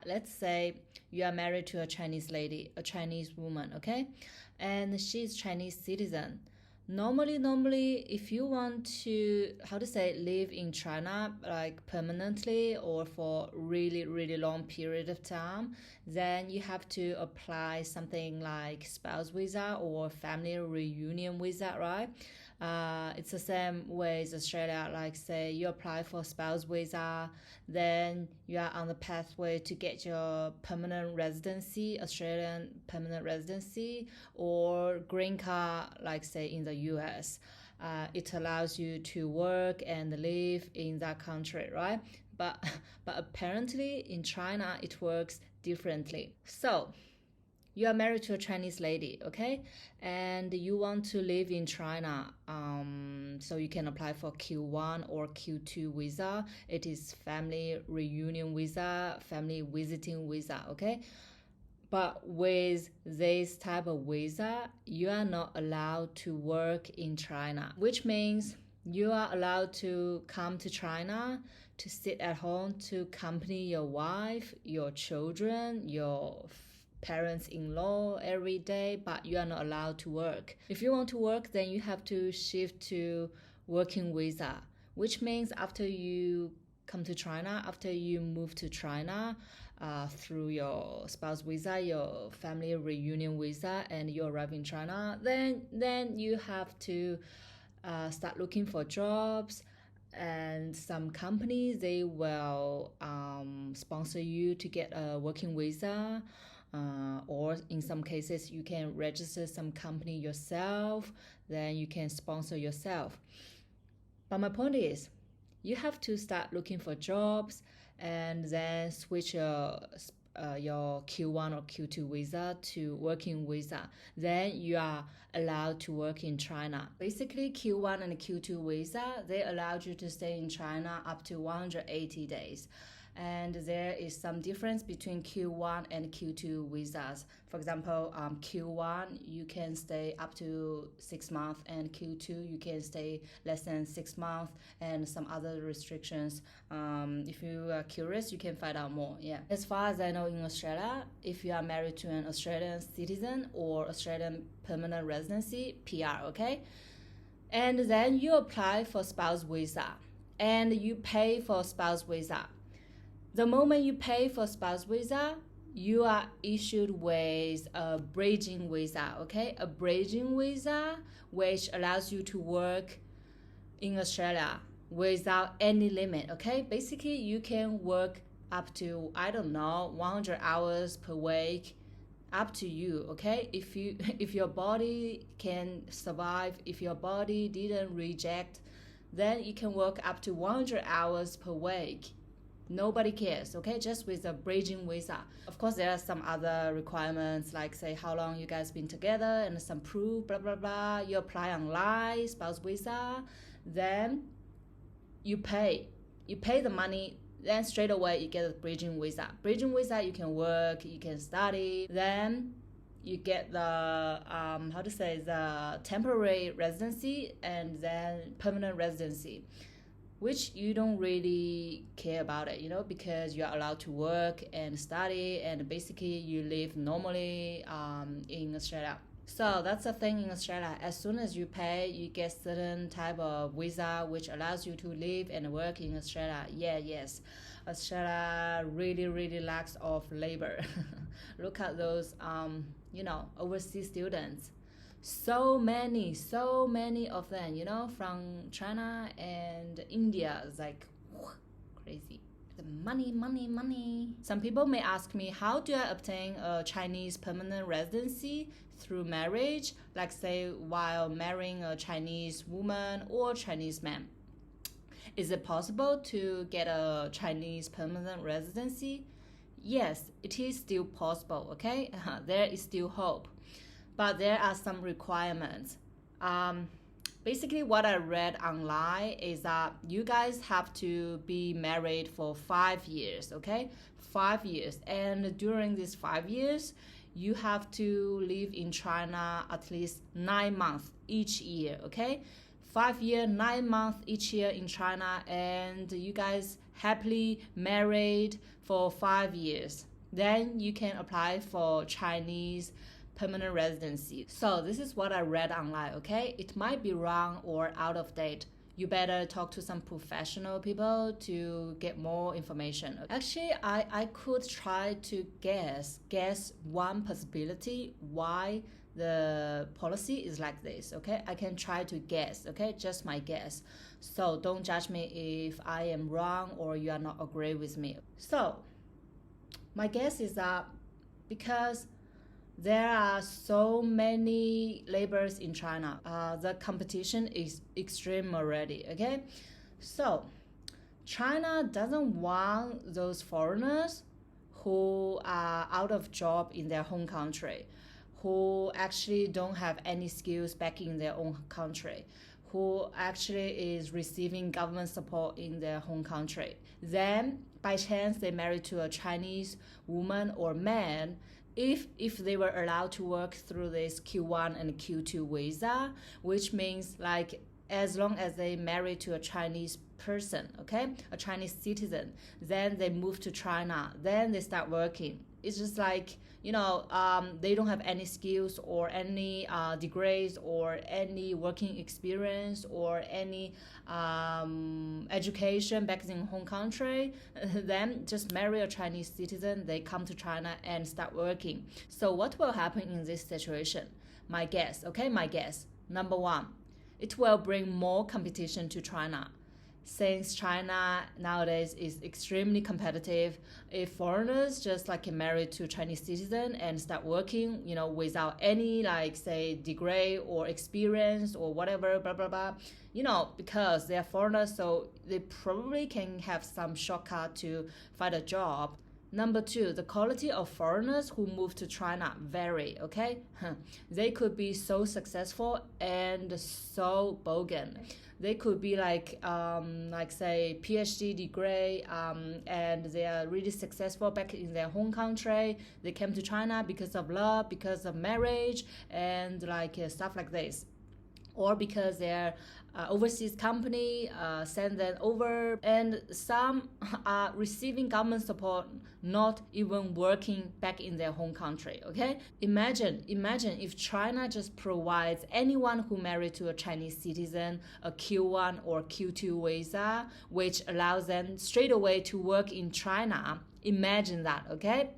Let's say you are married to a Chinese lady, a Chinese woman, okay? And she's Chinese citizen. Normally, if you want to, how to say, live in China like permanently or for really long period of time, then you have to apply something like spouse visa or family reunion visa, right? It's the same way as Australia. Like say you apply for spouse visa, then you are on the pathway to get your permanent residency, Australian permanent residency, or green card, like say in the US. It allows you to work and live in that country, right? But but apparently in China it works differently. So you are married to a Chinese lady, okay? And you want to live in China. So you can apply for Q1 or Q2 visa. It is family reunion visa, family visiting visa, okay? But with this type of visa, you are not allowed to work in China, which means you are allowed to come to China to sit at home to accompany your wife, your children, your parents-in-law every day, but you are not allowed to work. If you want to work, then you have to shift to working visa, which means after you come to China, after you move to China, through your spouse visa, your family reunion visa, and you arrive in China, then you have to start looking for jobs. And some companies, they will sponsor you to get a working visa, or in some cases you can register some company yourself, then you can sponsor yourself. But my point is, you have to start looking for jobs and then switch your Q1 or Q2 visa to working visa. Then you are allowed to work in China. Basically, Q1 and Q2 visa, they allowed you to stay in China up to 180 days. And there is some difference between Q1 and Q2 visas. For example, Q1 you can stay up to 6 months, and Q2 you can stay less than 6 months, and some other restrictions. If you are curious, you can find out more. Yeah. As far as I know, in Australia, if you are married to an Australian citizen or Australian permanent residency (PR), okay, and then you apply for spouse visa, and you pay for spouse visa. The moment you pay for spouse visa, you are issued with a bridging visa, okay? A bridging visa which allows you to work in Australia without any limit, okay? Basically, you can work up to, I don't know, 100 hours per week, up to you, okay? If your body can survive, if your body didn't reject, then you can work up to 100 hours per week. Nobody cares, okay? Just with a bridging visa. Of course, there are some other requirements, like say how long you guys been together and some proof, blah blah blah. You apply online, spouse visa, then you pay the money, then straight away you get a bridging visa. Bridging visa, you can work, you can study, then you get the the temporary residency and then permanent residency, which you don't really care about it, because you're allowed to work and study, and basically you live normally in Australia. So that's the thing in Australia. As soon as you pay, you get certain type of visa which allows you to live and work in Australia. Yes. Australia really lacks of labor. Look at those overseas students. So many of them, from China and India. It's like crazy. The money. Some people may ask me, how do I obtain a Chinese permanent residency through marriage, like say while marrying a Chinese woman or Chinese man? Is it possible to get a Chinese permanent residency? Yes, it is still possible, okay? There is still hope. But there are some requirements. Basically, what I read online is that you guys have to be married for 5 years, okay? 5 years. And during these 5 years, you have to live in China at least 9 months each year, okay? 5 years, 9 months each year in China, and you guys happily married for 5 years. then you can apply for Chinese permanent residency. So this is what I read online, okay? It might be wrong or out of date. You better talk to some professional people to get more information. Actually, I could try to guess one possibility why the policy is like this, okay? I can try to guess, okay? Just my guess. So don't judge me if I am wrong or you are not agree with me. So my guess is that because there are so many laborers in China, the competition is extreme already, okay? So China doesn't want those foreigners who are out of job in their home country, who actually don't have any skills back in their own country, who actually is receiving government support in their home country. Then by chance they marry to a Chinese woman or man, if they were allowed to work through this Q1 and Q2 visa, which means like as long as they marry to a Chinese person, okay, a Chinese citizen, then they move to China, then they start working. It's just like, they don't have any skills or any degrees or any working experience or any education back in home country. Then just marry a Chinese citizen, they come to China and start working. So what will happen in this situation? My guess, number one, it will bring more competition to China. Since China nowadays is extremely competitive, if foreigners just like married to Chinese citizen and start working, without any say degree or experience or whatever, blah blah blah, because they are foreigners, so they probably can have some shortcut to find a job. Number two, the quality of foreigners who move to China vary, okay? They could be so successful and so bogan. They could be say PhD degree, and they are really successful back in their home country. They came to China because of love, because of marriage, and stuff like this. Or because their overseas company send them over, and some are receiving government support, not even working back in their home country, okay? Imagine if China just provides anyone who married to a Chinese citizen a Q1 or Q2 visa, which allows them straight away to work in China. Imagine that, okay?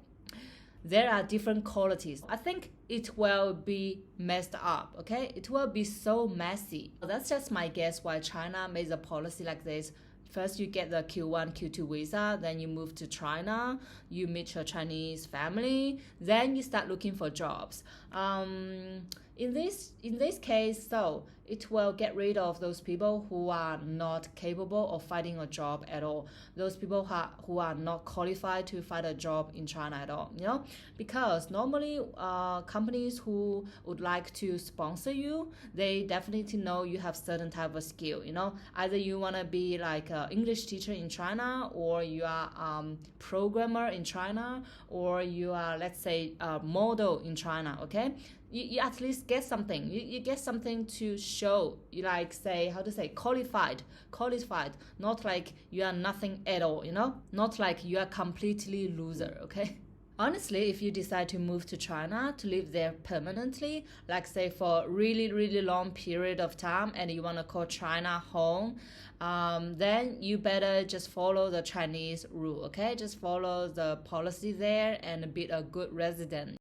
There are different qualities. I think it will be messed up, okay? It will be so messy. That's just my guess why China made a policy like this. First, you get the Q1, Q2 visa, then you move to China, you meet your Chinese family, then you start looking for jobs. In this case, so it will get rid of those people who are not capable of finding a job at all. Those people who are not qualified to find a job in China at all. Because normally companies who would like to sponsor you, they definitely know you have certain type of skill. Either you want to be like an English teacher in China, or you are programmer in China, or you are, let's say, a model in China. Okay. You at least get something. You get something to show. You qualified. Not like you are nothing at all, Not like you are completely loser, okay? Honestly, if you decide to move to China to live there permanently, say for a really, really long period of time, and you want to call China home, then you better just follow the Chinese rule, okay? Just follow the policy there and be a good resident.